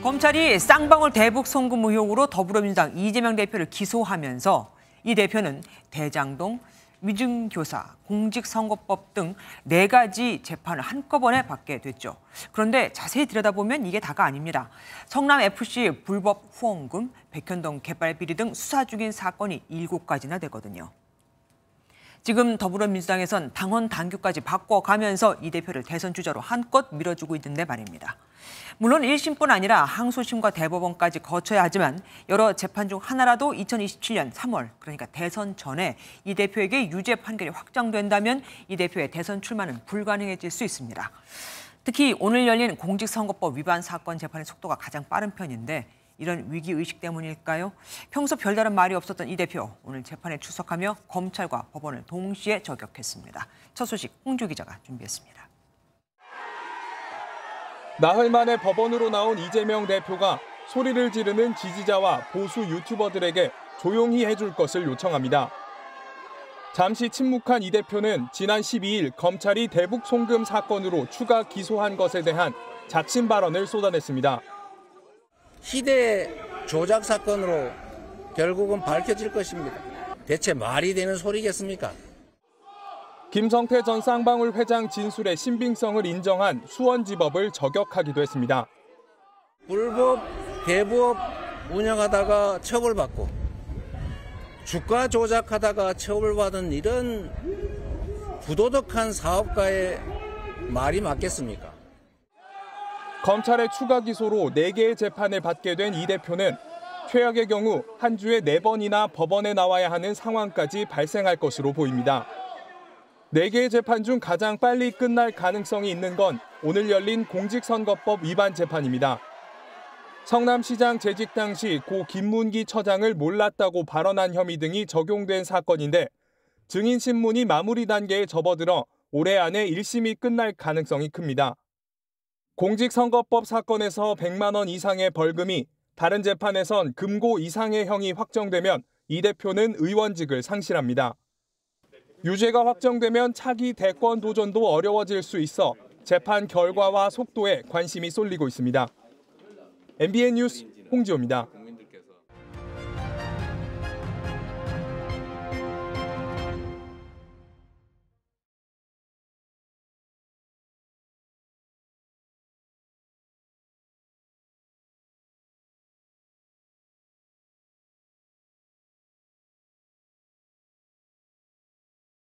검찰이 쌍방울 대북 송금 의혹으로 더불어민주당 이재명 대표를 기소하면서 이 대표는 대장동, 위증교사, 공직선거법 등 4가지 재판을 한꺼번에 받게 됐죠. 그런데 자세히 들여다보면 이게 다가 아닙니다. 성남FC 불법 후원금, 백현동 개발 비리 등 수사 중인 사건이 7가지나 되거든요. 지금 더불어민주당에선 당원 당규까지 바꿔가면서 이 대표를 대선 주자로 한껏 밀어주고 있는데 말입니다. 물론 1심뿐 아니라 항소심과 대법원까지 거쳐야 하지만 여러 재판 중 하나라도 2027년 3월, 그러니까 대선 전에 이 대표에게 유죄 판결이 확정된다면 이 대표의 대선 출마는 불가능해질 수 있습니다. 특히 오늘 열린 공직선거법 위반 사건 재판의 속도가 가장 빠른 편인데 이런 위기의식 때문일까요? 평소 별다른 말이 없었던 이 대표, 오늘 재판에 출석하며 검찰과 법원을 동시에 저격했습니다. 첫 소식 홍주 기자가 준비했습니다. 나흘 만에 법원으로 나온 이재명 대표가 소리를 지르는 지지자와 보수 유튜버들에게 조용히 해줄 것을 요청합니다. 잠시 침묵한 이 대표는 지난 12일 검찰이 대북 송금 사건으로 추가 기소한 것에 대한 작심 발언을 쏟아냈습니다. 희대 조작 사건으로 결국은 밝혀질 것입니다. 대체 말이 되는 소리겠습니까? 김성태 전 쌍방울 회장 진술의 신빙성을 인정한 수원지법을 저격하기도 했습니다. 불법, 대부업 운영하다가 처벌받고 주가 조작하다가 처벌받은 이런 부도덕한 사업가의 말이 맞겠습니까? 검찰의 추가 기소로 4개의 재판을 받게 된 이 대표는 최악의 경우 한 주에 4번이나 법원에 나와야 하는 상황까지 발생할 것으로 보입니다. 4개의 재판 중 가장 빨리 끝날 가능성이 있는 건 오늘 열린 공직선거법 위반 재판입니다. 성남시장 재직 당시 고 김문기 처장을 몰랐다고 발언한 혐의 등이 적용된 사건인데 증인 신문이 마무리 단계에 접어들어 올해 안에 1심이 끝날 가능성이 큽니다. 공직선거법 사건에서 100만 원 이상의 벌금이 다른 재판에선 금고 이상의 형이 확정되면 이 대표는 의원직을 상실합니다. 유죄가 확정되면 차기 대권 도전도 어려워질 수 있어 재판 결과와 속도에 관심이 쏠리고 있습니다. MBN 뉴스 홍지호입니다.